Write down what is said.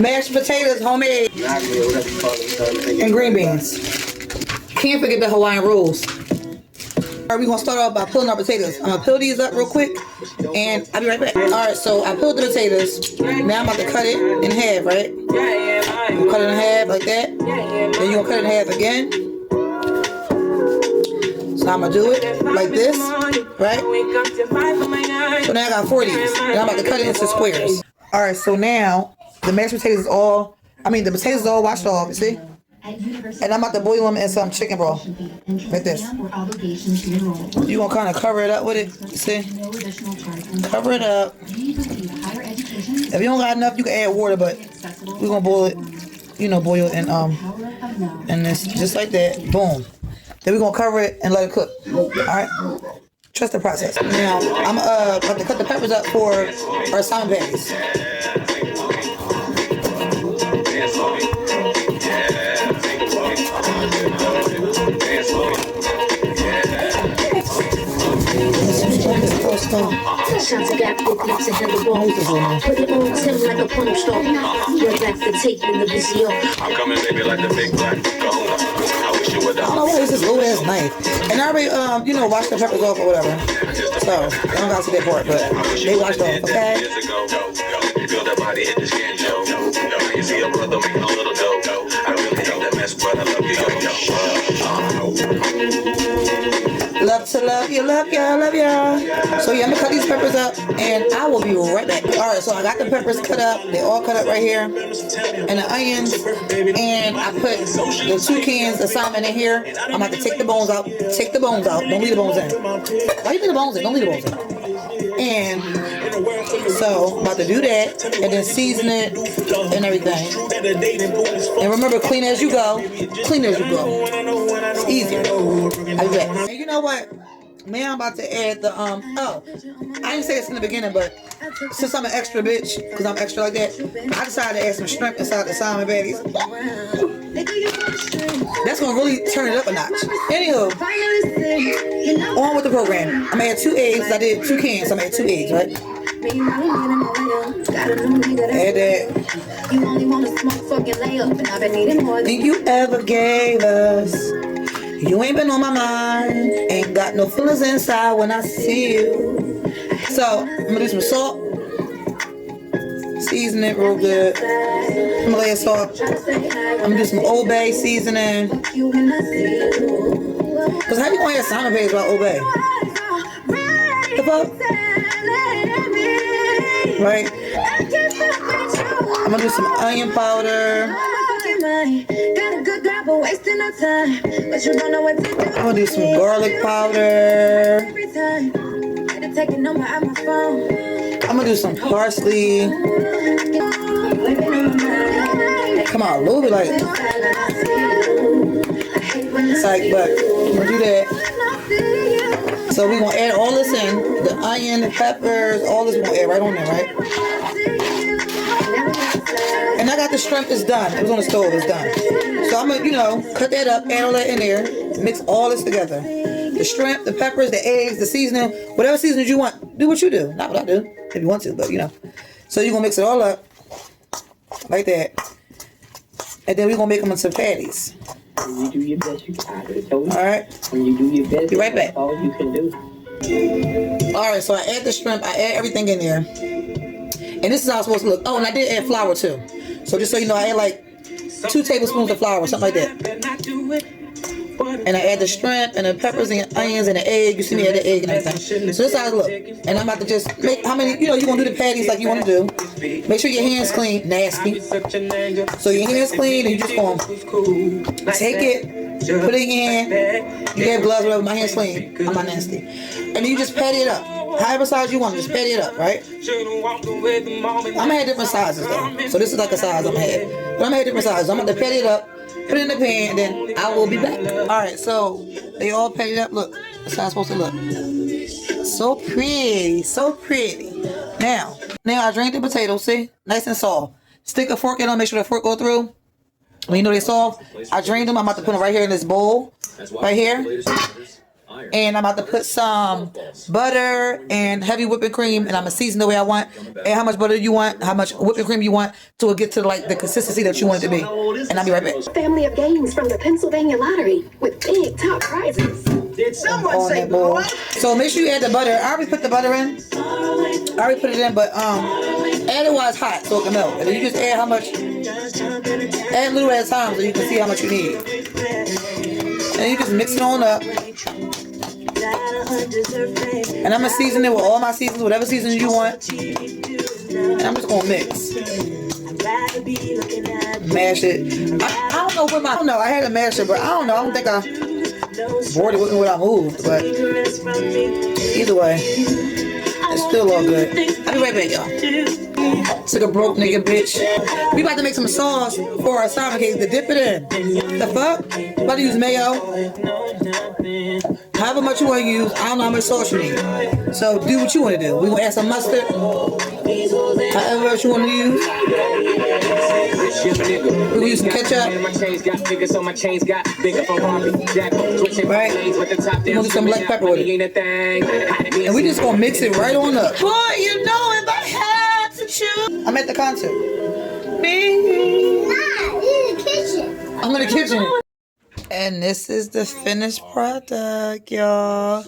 Mashed potatoes, homemade, and green beans. Can't forget the Hawaiian rolls. All right, we're gonna start off by peeling our potatoes. I'm gonna peel these up real quick, and I'll be right back. All right, so I peeled the potatoes. Now I'm about to cut it in half, right? You cut it in half like that. Then you're gonna cut it in half again. So I'm gonna do it like this, right? So now I got 4 of these. Now I'm about to cut it into squares. All right, so now the mashed potatoes the potatoes are all washed off, you see? And I'm about to boil them in some chicken broth, like this. You're gonna kind of cover it up with it, you see? Cover it up. If you don't got enough, you can add water, but we're gonna boil it, boil it in this, just like that, boom. Then we're gonna cover it and let it cook, all right? Trust the process. Now, I'm about to cut the peppers up for our salmon patties. Shots I got big lips and hella ball. Put it on Tim like a porn star. You're back for taking the VCR. I'm coming, baby, like the big black kahuna. I wish you would. I don't know why it's this little ass knife. And I already, washed the peppers off or whatever. So, I don't got to see that part, but they washed off, okay? Feel that body hit the skin, yo. You see a brother making a little dough. I really hate that mess, but I love you, Love to love you, love y'all. So yeah, I'm gonna cut these peppers up and I will be right back. Alright, so I got the peppers cut up. They all cut up right here. And the onions. And I put the 2 cans of salmon in here. I'm about to take the bones out. Take the bones out. Don't leave the bones in. Why you leave the bones in? Don't leave the bones in. And so I'm about to do that and then season it and everything. And remember, clean as you go. Clean as you go. It's easier. I'll be back. And you know what? Now I'm about to add the I didn't say this in the beginning, but since I'm an extra bitch, because I'm extra like that, I decided to add some shrimp inside the salmon patties. That's gonna really turn it up a notch. Anywho, on with the program. I'm gonna add 2 eggs. I did 2 cans, so I'm gonna add 2 eggs, right? Add that. Think you ever gave us? You ain't been on my mind. Ain't got no feelings inside when I see you. So I'm gonna do some salt. Season it real good. Himalayan salt. I'm gonna do some Old Bay seasoning. Cause how you gonna add salmon patties without Old Bay? The fuck? Right? I'm gonna do some onion powder. I'm gonna do some garlic powder. I'm gonna do some parsley. Come on, a little bit like it's like, but I'm gonna do that. So we're gonna add all this in, the onion, the peppers, all this we're gonna add right on there, right? And I got the shrimp, it's done. It was on the stove, it's done. So I'm gonna, cut that up, add all that in there, mix all this together. The shrimp, the peppers, the eggs, the seasoning, whatever seasoning you want, do what you do. Not what I do, if you want to, but So you're gonna mix it all up, like that. And then we're gonna make them into patties. When you do your best, you can do it. Alright. When you do your best, be right back. All you can do. Alright, so I add the shrimp, I add everything in there. And this is how it's supposed to look. Oh, and I did add flour too. So just so you know, I add like 2 tablespoons of flour, something like that. And I add the shrimp and the peppers and the onions and the egg. You see me add the egg and everything. So this is how it look. And I'm about to just make how many, you're gonna do the patties like you want to do. Make sure your hands clean, nasty. So your hands clean and you just gonna take it, put it in. You have gloves, whatever, my hands clean. I'm not nasty. And then you just patty it up. However size you want, just patty it up, right? I'm gonna have different sizes though. So this is like a size I'm gonna have. But I'm gonna have different sizes. I'm gonna patty it up, put it in the pan, and then I will be back. Alright, so they all patted up. Look, that's how it's supposed to look. So pretty, so pretty. Now I drained the potatoes, see? Nice and soft. Stick a fork in them, make sure the fork go through. When you know they're soft, I drained them. I'm about to put them right here in this bowl. Right here. And I'm about to put some butter and heavy whipping cream, and I'm gonna season the way I want. And how much butter you want, how much whipping cream you want, to get to like the consistency that you want it to be. And I'll be right back. Family of games from the Pennsylvania Lottery with big top prizes. Did someone On say that bowl. boy? So make sure you add the butter. I already put the butter in. I already put it in, but add it while it's hot so it can melt. And then you just add how much. Add a little at a time so you can see how much you need. And you just mix it on up. And I'm gonna season it with all my seasons, whatever seasoning you want. And I'm just gonna mix. Mash it. I don't know what I don't know. I had a masher, but I don't know. I don't think I bored it with me when I moved. But either way, it's still all good. I'll be right back, y'all. Took a broke nigga bitch. We about to make some sauce for our salmon cake to dip it in. The fuck? About to use mayo. However much you want to use, I don't know how much sauce you need. So do what you want to do. We gonna add some mustard. However much you want to use. We gonna use some ketchup. Right? We gonna do some black pepper with it. And we just gonna mix it right on up. Boy, you know if I had to choose. I'm at the concert. I'm in the kitchen. And this is the finished product, y'all.